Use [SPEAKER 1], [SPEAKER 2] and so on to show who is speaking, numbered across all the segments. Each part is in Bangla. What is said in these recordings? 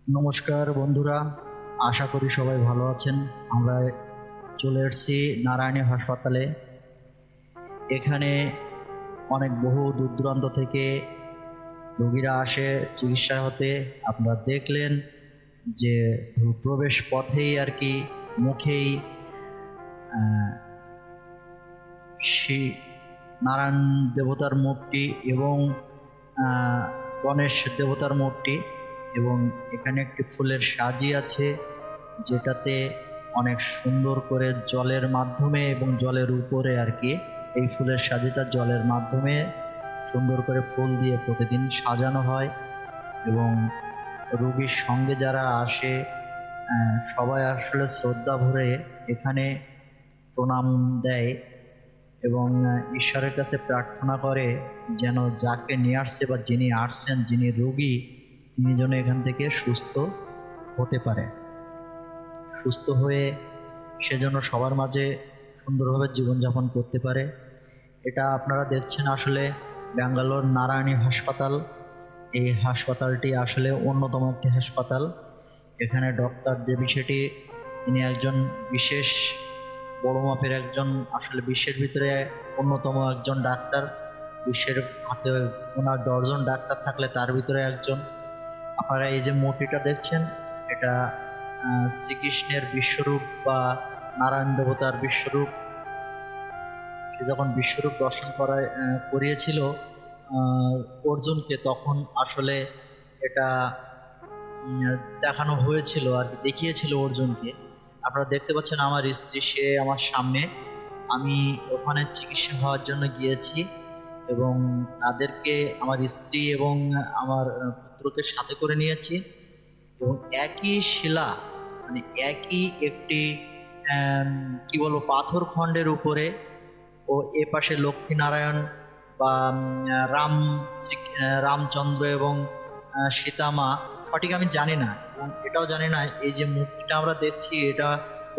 [SPEAKER 1] নমস্কার বন্ধুরা, আশা করি সবাই ভালো আছেন। আমরা চলে এসেছি নারায়ণী হাসপাতালে। এখানে অনেক বহু দূর দূরান্ত থেকে রোগীরা আসে চিকিৎসা হতে। আপনারা দেখলেন যে প্রবেশ পথেই আর কি মুখেই শ্রী নারায়ণ দেবতার মূর্তি এবং গণেশ দেবতার মূর্তি, এবং এখানে একটি ফুলের সাজি আছে যেটাতে অনেক সুন্দর করে জলের মাধ্যমে এবং জলের উপরে আর কি এই ফুলের সাজিটা জলের মাধ্যমে সুন্দর করে ফুল দিয়ে প্রতিদিন সাজানো হয়। এবং রোগীর সঙ্গে যারা আসে সবাই আসলে শ্রদ্ধা ভরে এখানে প্রণাম দেয় এবং ঈশ্বরের কাছে প্রার্থনা করে যেন যাকে নিয়ে আসছে বা যিনি আসছেন, যিনি রোগী, তিনি যেন এখান থেকে সুস্থ হতে পারে, সুস্থ হয়ে সে যেন সবার মাঝে সুন্দরভাবে জীবনযাপন করতে পারে। এটা আপনারা দেখছেন আসলে ব্যাঙ্গালোর নারায়ণী হাসপাতাল। এই হাসপাতালটি আসলে অন্যতম একটি হাসপাতাল। এখানে ডক্টর দেবী শেঠি, তিনি একজন বিশেষ বড় মাপের একজন, আসলে বিশ্বের ভিতরে অন্যতম একজন ডাক্তার। বিশ্বের হাতে ওনার 10 জন ডাক্তার থাকলে তার ভিতরে একজন। আপনারা এই যে মূর্তিটা দেখছেন, এটা শ্রীকৃষ্ণের বিশ্বরূপ বা নারায়ণ দেবতার বিশ্বরূপ। সে যখন বিশ্বরূপ দর্শন করিয়েছিল অর্জুনকে, তখন আসলে এটা দেখানো হয়েছিল আর কি, দেখিয়েছিল অর্জুনকে। আপনারা দেখতে পাচ্ছেন আমার স্ত্রী, সে আমার সামনে। আমি ওখানে চিকিৎসা হওয়ার জন্য গিয়েছি এবং তাদেরকে, আমার স্ত্রী এবং আমার পুত্রকে সাথে করে নিয়েছি। এবং একই শিলা, মানে একই একটি কি বলবো, পাথর খণ্ডের উপরে ও এ পাশে লক্ষ্মীনারায়ণ বা রামচন্দ্র এবং সীতামা, সঠিক আমি জানি না এবং এটাও জানি না। এই যে মূর্তিটা আমরা দেখছি, এটা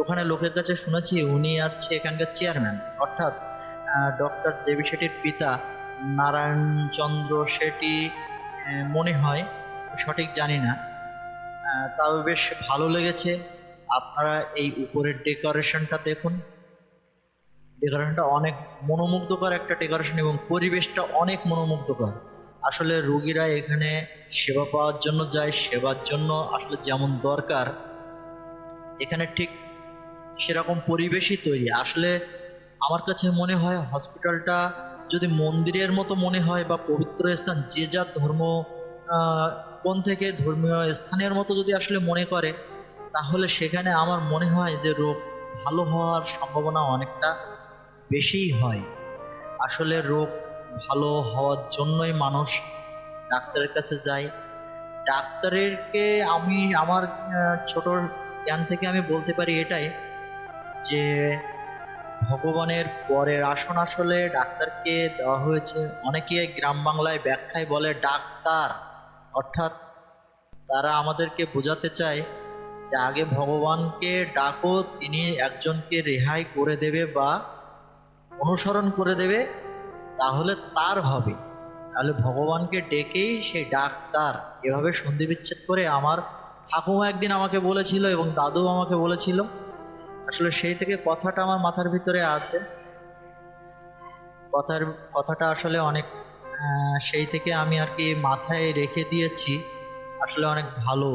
[SPEAKER 1] ওখানে লোকের কাছে শুনেছি উনি আছে এখানকার চেয়ারম্যান, অর্থাৎ ডক্টর দেবী শেঠির পিতা নারায়ণচন্দ্র শেঠি মনে হয়, সঠিক জানি না। তাও বেশ ভালো লেগেছে। আপনারা এই উপরের ডেকোরেশনটা দেখুন, ডেকোরেশনটা অনেক মনোমুগ্ধকর একটা ডেকোরেশন এবং পরিবেশটা অনেক মনোমুগ্ধকর। আসলে রোগীরা এখানে সেবা পাওয়ার জন্য যায়, সেবার জন্য আসলে যেমন দরকার এখানে ঠিক সেরকম পরিবেশই তৈরি। আসলে আমার কাছে মনে হয় হসপিটালটা যদি মন্দিরের মতো মনে হয় বা পবিত্র স্থান, যে যার ধর্ম কোন থেকে ধর্মীয় স্থানের মতো যদি আসলে মনে করে, তাহলে সেখানে আমার মনে হয় যে রোগ ভালো হওয়ার সম্ভাবনা অনেকটা বেশিই হয়। আসলে রোগ ভালো হওয়ার জন্যই মানুষ ডাক্তারের কাছে যায়। ডাক্তারেরকে আমি আমার ছোট জ্ঞান থেকে আমি বলতে পারি এটাই, যে ভগবানের পরের আসন আসলে ডাক্তারকে দেওয়া হয়েছে। অনেকে গ্রাম বাংলায় ব্যাখ্যায় বলে ডাক্তার, অর্থাৎ তারা আমাদেরকে বোঝাতে চায় যে আগে ভগবানকে ডাকো, তিনি একজনকে রেহাই করে দেবে বা অনুসরণ করে দেবে, তাহলে তার হবে। তাহলে ভগবানকে ডেকেই সেই ডাক্তার, এভাবে সন্ধি বিচ্ছেদ করে আমার ঠাকুমা একদিন আমাকে বলেছিল এবং দাদু আমাকে বলেছিল। আসলে সেই থেকে কথাটা আমার মাথার ভিতরে আছে। কথাটা আসলে অনেক সেই থেকে আমি আর কি মাথায় রেখে দিয়েছি। আসলে অনেক ভালো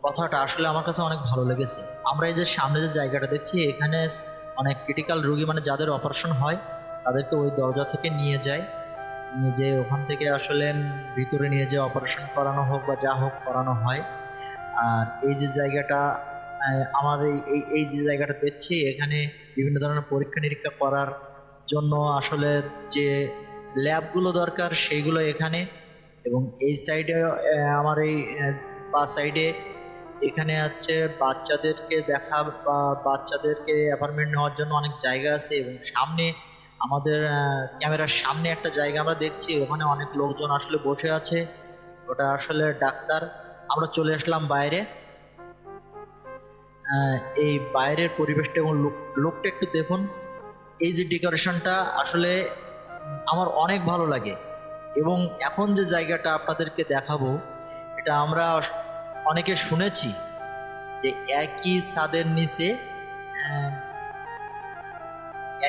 [SPEAKER 1] কথাটা, আসলে আমার কাছে অনেক ভালো লেগেছে। আমরা এই যে সামনে যে জায়গাটা দেখছি, এখানে অনেক ক্রিটিক্যাল রোগী, মানে যাদের অপারেশন হয় তাদেরকে ওই দরজা থেকে নিয়ে যায়, নিয়ে যেয়ে ওখান থেকে আসলে ভিতরে নিয়ে যেয়ে অপারেশন করানো হোক বা যা হোক করানো হয়। আর এই যে জায়গাটা আমার এই যে জায়গাটা দেখছি, এখানে বিভিন্ন ধরনের পরীক্ষা নিরীক্ষা করার জন্য আসলে যে ল্যাবগুলো দরকার সেইগুলো এখানে। এবং এই সাইডে আমার এই বা সাইডে এখানে আছে বাচ্চাদেরকে দেখা বা বাচ্চাদেরকে অ্যাপার্টমেন্ট নেওয়ার জন্য অনেক জায়গা আছে। এবং সামনে আমাদের ক্যামেরার সামনে একটা জায়গা আমরা দেখছি, ওখানে অনেক লোকজন আসলে বসে আছে, ওটা আসলে ডাক্তার। আমরা চলে আসলাম বাইরে। এই বাইরের পরিবেশটা এবং লোকটা একটু দেখুন। এই যে ডেকোরেশনটা আসলে আমার অনেক ভালো লাগে। এবং এখন যে জায়গাটা আপনাদেরকে দেখাবো, এটা আমরা অনেকে শুনেছি যে আহ,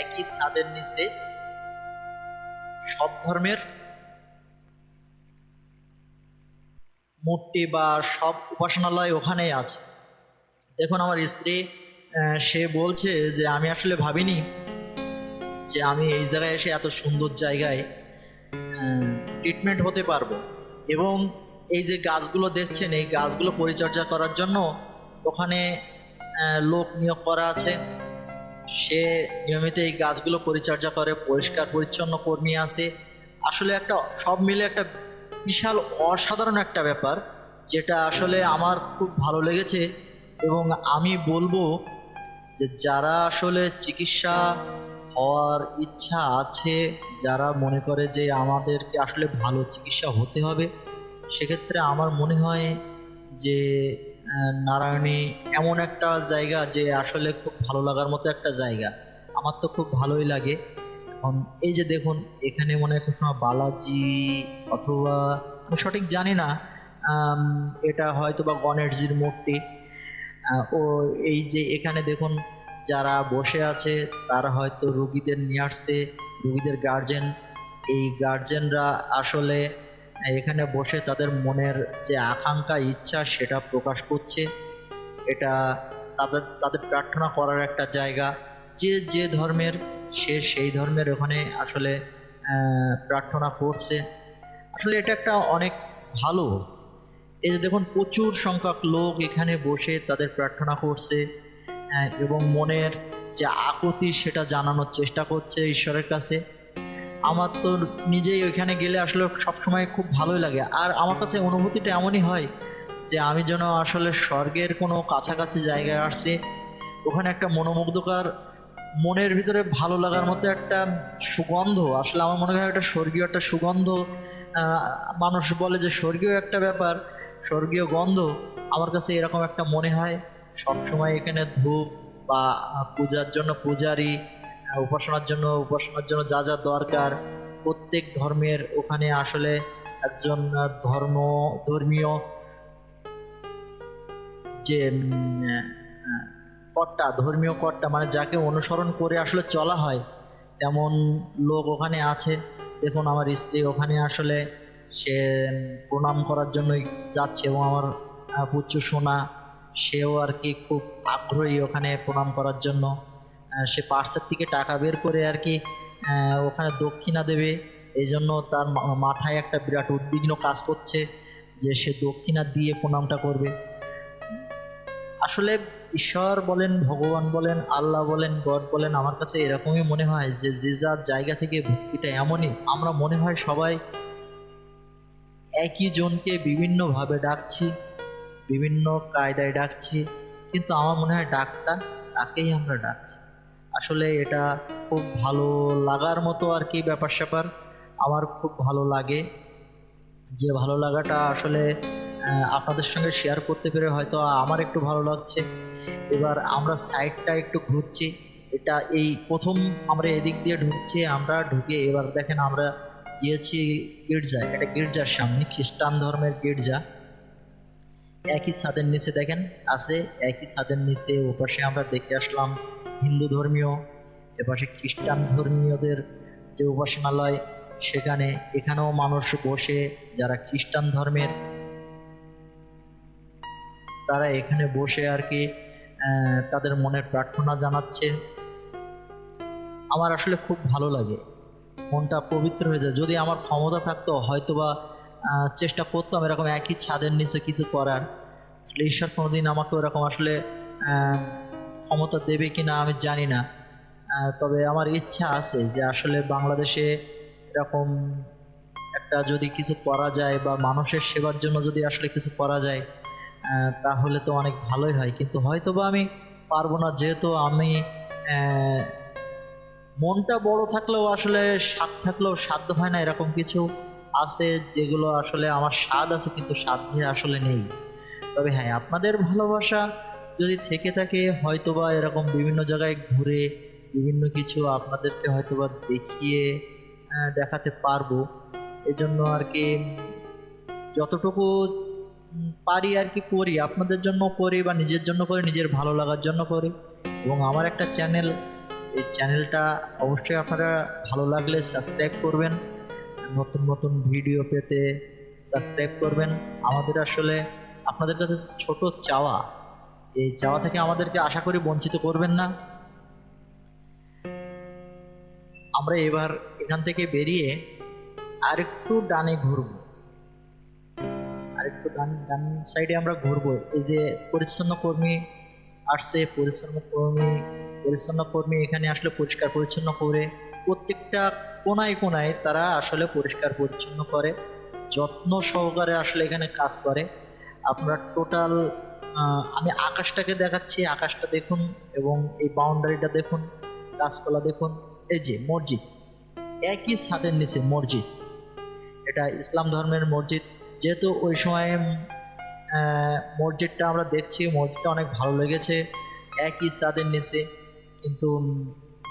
[SPEAKER 1] একই ছাদের নিচে সব ধর্মের মূর্তি বা সব উপাসনালয় ওখানেই আছে। দেখুন আমার স্ত্রী সে বলছে যে আমি আসলে ভাবিনি যে আমি এই জায়গায় এসে এত সুন্দর জায়গায় ট্রিটমেন্ট হতে পারবো। এবং এই যে গাছগুলো দেখছেন, এই গাছগুলো পরিচর্যা করার জন্য ওখানে লোক নিয়োগ করা আছে। সে নিয়মিত এই গাছগুলো পরিচর্যা করে, পরিষ্কার পরিচ্ছন্ন কর্মী আছে। আসলে একটা সব মিলে একটা বিশাল অসাধারণ একটা ব্যাপার, যেটা আসলে আমার খুব ভালো লেগেছে। এবং আমি বলবো যে যারা আসলে চিকিৎসা হওয়ার ইচ্ছা আছে, যারা মনে করে যে আমাদেরকে আসলে ভালো চিকিৎসা হতে হবে, সেক্ষেত্রে আমার মনে হয় যে নারায়ণী এমন একটা জায়গা যে আসলে খুব ভালো লাগার মতো একটা জায়গা। আমার তো খুব ভালোই লাগে। এখন এই যে দেখুন, এখানে মনে হয় খুব সময় বালাজি অথবা আমি সঠিক জানি না, আম, এটা হয়তো বা গণেশজির মূর্তি। ও এই যে এখানে দেখুন যারা বসে আছে তারা হয়তো রুগীদের নিয়ে আসছে, রুগীদের গার্জেন। এই গার্জেনরা আসলে এখানে বসে তাদের মনের যে আকাঙ্ক্ষা ইচ্ছা সেটা প্রকাশ করছে। এটা তাদের তাদের প্রার্থনা করার একটা জায়গা। যে যে ধর্মের, সে সেই ধর্মের ওখানে আসলে প্রার্থনা করছে। আসলে এটা একটা অনেক ভালো। এই যে দেখুন প্রচুর সংখ্যক লোক এখানে বসে তাদের প্রার্থনা করছে, এবং মনের যে আকুতি সেটা জানানোর চেষ্টা করছে ঈশ্বরের কাছে। আমার তো নিজেই ওইখানে গেলে আসলে সবসময় খুব ভালোই লাগে। আর আমার কাছে অনুভূতিটা এমনই হয় যে আমি যেন আসলে স্বর্গের কোনো কাছাকাছি জায়গায় আসছি। ওখানে একটা মনোমুগ্ধকর, মনের ভিতরে ভালো লাগার মতো একটা সুগন্ধ, আসলে আমার মনে হয় একটা স্বর্গীয় একটা সুগন্ধ। মানুষ বলে যে স্বর্গীয় একটা ব্যাপার, স্বর্গীয় গন্ধ। আমার কাছে এরকম একটা মনে হয়। সবসময় এখানে ধূপ বা পূজার জন্য পূজারি, উপাসনার জন্য যা যা দরকার, প্রত্যেক ধর্মের ওখানে আসলে একজন ধর্মীয় যে কর্তা, ধর্মীয় কর্তা মানে যাকে অনুসরণ করে আসলে চলা হয়, তেমন লোক ওখানে আছে। দেখুন আমার স্ত্রী ওখানে আসলে সে প্রণাম করার জন্যই যাচ্ছে, এবং আমার পুচ্চু সোনা সেও আর কি খুব আগ্রহী ওখানে প্রণাম করার জন্য। সে পার্সের থেকে টাকা বের করে আর কি ওখানে দক্ষিণা দেবে। এই জন্য তার মাথায় একটা বিরাট উদ্বিগ্ন কাজ করছে যে সে দক্ষিণা দিয়ে প্রণামটা করবে। আসলে ঈশ্বর বলেন, ভগবান বলেন, আল্লাহ বলেন, গড বলেন, আমার কাছে এরকমই মনে হয় যে যে যার জায়গা থেকে ভক্তিটা এমনই, আমরা মনে হয় সবাই একই জনকে বিভিন্নভাবে ডাকছি, বিভিন্ন কায়দায় ডাকছি, কিন্তু আমার মনে হয় ডাকটা তাকেই আমরা ডাকছি। আসলে এটা খুব ভালো লাগার মতো আর কি ব্যাপার স্যাপার। আমার খুব ভালো লাগে, যে ভালো লাগাটা আসলে আপনাদের সঙ্গে শেয়ার করতে পেরে হয়তো আমার একটু ভালো লাগছে। এবার আমরা সাইডটা একটু ঘুরছি। এটা এই প্রথম আমরা এদিক দিয়ে ঢুকছি, আমরা ঢুকে এবার দেখেন আমরা গিয়েছি গির্জায়। এটা গির্জার সামনে, খ্রিস্টান ধর্মের গির্জা। একই ছাদের নিচে দেখেন আছে, একই ছাদের নিচে ওপাশে আমরা দেখে আসলাম হিন্দু ধর্মীয়, এপাশে খ্রিস্টান ধর্মীয়দের যে উপাসনালয় সেখানে। এখানেও মানুষ বসে, যারা খ্রিস্টান ধর্মের তারা এখানে বসে আর কি তাদের মনের প্রার্থনা জানাচ্ছে। আমার আসলে খুব ভালো লাগে, মনটা পবিত্র হয়ে যায়। যদি আমার ক্ষমতা থাকতো হয়তোবা চেষ্টা করতাম এরকম একই ছাদের নিচে কিছু করার। আসলে ঈশ্বর কোনোদিন আমাকে ওরকম আসলে ক্ষমতা দেবে কিনা আমি জানি না। তবে আমার ইচ্ছা আছে যে আসলে বাংলাদেশে এরকম একটা যদি কিছু করা যায়, বা মানুষের সেবার জন্য যদি আসলে কিছু করা যায়, তাহলে তো অনেক ভালোই হয়। কিন্তু হয়তো বা আমি পারবো না, যেহেতু আমি মনটা বড় থাকলেও আসলে স্বাদ থাকলেও সাধ্য হয় না, এরকম কিছু আছে যেগুলো আসলে আমার স্বাদ আছে কিন্তু সাধ্যে আসলে নেই। তবে হ্যাঁ, আপনাদের ভালোবাসা যদি থেকে থাকে হয়তোবা এরকম বিভিন্ন জায়গায় ঘুরে বিভিন্ন কিছু আপনাদেরকে হয়তোবা দেখিয়ে দেখাতে পারবো। এজন্য আর কি যতটুকু পারি আর কি করি, আপনাদের জন্য করি বা নিজের জন্য করি, নিজের ভালো লাগার জন্য করি। এবং আমার একটা চ্যানেল, এই চ্যানেলটা অবশ্যই আপনারা ভালো লাগলে সাবস্ক্রাইব করবেন, নতুন নতুন ভিডিও পেতে সাবস্ক্রাইব করবেন। আমাদের আসলে আপনাদের কাছে ছোট চাওয়া, এই চাওয়া থেকে আমাদেরকে আশা করি বঞ্চিত করবেন না। আমরা এবার এখান থেকে বেরিয়ে আরেকটু ডানে ঘুরবো, আরেকটু ডান ডান সাইডে আমরা ঘুরবো। এই যে পরিচ্ছন্ন কর্মী আসছে, পরিচ্ছন্ন কর্মী এখানে আসলে পরিষ্কার পরিচ্ছন্ন করে প্রত্যেকটা কোনায় কোনায় তারা আসলে পরিষ্কার পরিচ্ছন্ন করে, যত্ন সহকারে আসলে এখানে কাজ করে। আপনারা টোটাল, আমি আকাশটাকে দেখাচ্ছি, আকাশটা দেখুন এবং এই বাউন্ডারিটা দেখুন, গাছপালা দেখুন। এই যে মসজিদ, একই ছাদের নিচে মসজিদ, এটা ইসলাম ধর্মের মসজিদ। যেহেতু ওই সময় মসজিদটা আমরা দেখছি, মসজিদটা অনেক ভালো লেগেছে, একই ছাদের নিচে। কিন্তু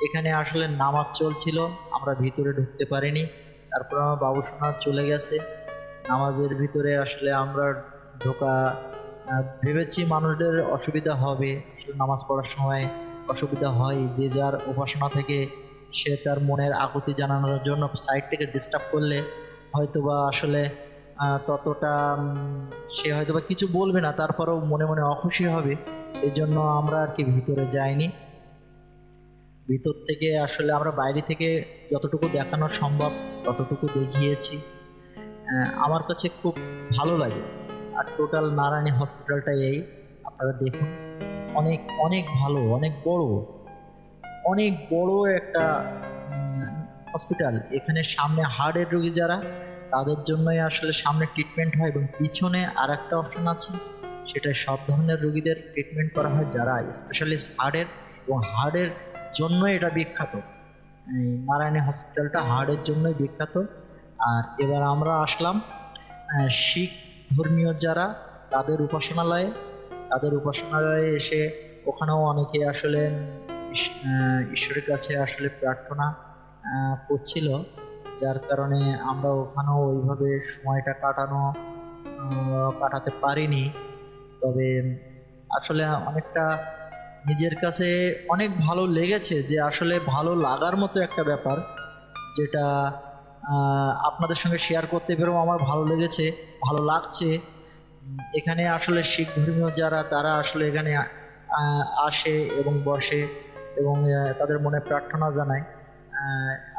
[SPEAKER 1] এখানে আসলে নামাজ চলছিল, আমরা ভিতরে ঢুকতে পারিনি। তারপর আমার বাবুসোনা চলে গেছে, নামাজের ভিতরে আসলে আমরা ঢোকা ভেবেছি মানুষদের অসুবিধা হবে, আসলে নামাজ পড়ার সময় অসুবিধা হয়, যে যার উপাসনা থেকে সে তার মনের আকুতি জানানোর জন্য সাইড থেকে ডিস্টার্ব করলে হয়তোবা আসলে ততটা সে হয়তোবা কিছু বলবে না, তারপরেও মনে মনে অখুশি হবে। এই জন্য আমরা আর কি ভিতরে যাইনি। ভিতর থেকে আসলে আমরা বাইরে থেকে যতটুকু দেখানো সম্ভব ততটুকু দেখিয়েছি। আমার কাছে খুব ভালো লাগে। আর টোটাল নারায়ণী হসপিটালটা এই আপনারা দেখুন, অনেক অনেক ভালো, অনেক বড় একটা হসপিটাল। এখানে সামনে হার্টের রোগী যারা, তাদের জন্যই আসলে সামনে ট্রিটমেন্ট হয়, এবং পিছনে আর একটা অপশন আছে, সেটা সব ধরনের রোগীদের ট্রিটমেন্ট করা হয় যারা স্পেশালিস্ট হার্টের, এবং হার্টের জন্য এটা বিখ্যাত। এই নারায়ণী হসপিটালটা হার্টের জন্যই বিখ্যাত। আর এবার আমরা আসলাম শিখ ধর্মীয় যারা, তাদের উপাসনালয়ে এসে ওখানেও অনেকে আসলে ঈশ্বরের কাছে আসলে প্রার্থনা করছিল, যার কারণে আমরা ওখানেও ওইভাবে সময়টা কাটাতে পারিনি। তবে আসলে অনেকটা নিজের কাছে অনেক ভালো লেগেছে, যে আসলে ভালো লাগার মতো একটা ব্যাপার, যেটা আপনাদের সঙ্গে শেয়ার করতে পেরেও আমার ভালো লেগেছে, ভালো লাগছে। এখানে আসলে শিখ ধর্মীয় যারা, তারা আসলে এখানে আসে এবং বসে এবং তাদের মনে প্রার্থনা জানায়।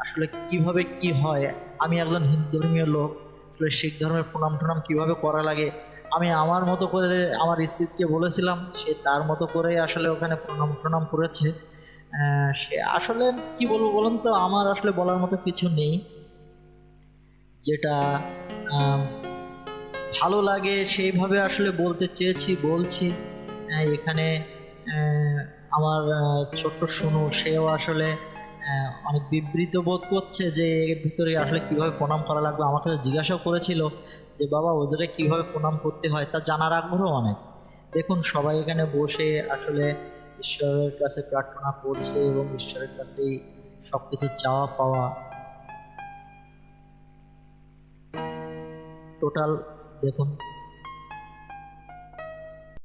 [SPEAKER 1] আসলে কিভাবে কি হয়, আমি একজন হিন্দু ধর্মীয় লোক, আসলে শিখ ধর্মের প্রণাম টনাম কীভাবে করা লাগে আমি আমার মতো করে আমার স্ত্রীকে বলেছিলাম, সে তার মতো করেই আসলে ওখানে প্রণাম টনাম করেছে। সে আসলে কি বলবো বলুন তো, আমার আসলে বলার মতো কিছু নেই। যেটা ভালো লাগে সেইভাবে আসলে বলতে চেয়েছি, বলছি। এখানে আমার ছোট্ট সোনু, সেও আসলে অনেক বিবৃত বোধ করছে যে এর ভিতরে আসলে কিভাবে প্রণাম করা লাগবে। আমার কাছে জিজ্ঞাসাও করেছিল যে বাবা ও জায়গায় কীভাবে প্রণাম করতে হয়, তা জানার আগ্রহ অনেক। দেখুন সবাই এখানে বসে আসলে ঈশ্বরের কাছে প্রার্থনা করছে এবং ঈশ্বরের কাছেই সব কিছু চাওয়া পাওয়া। টোটাল দেখুন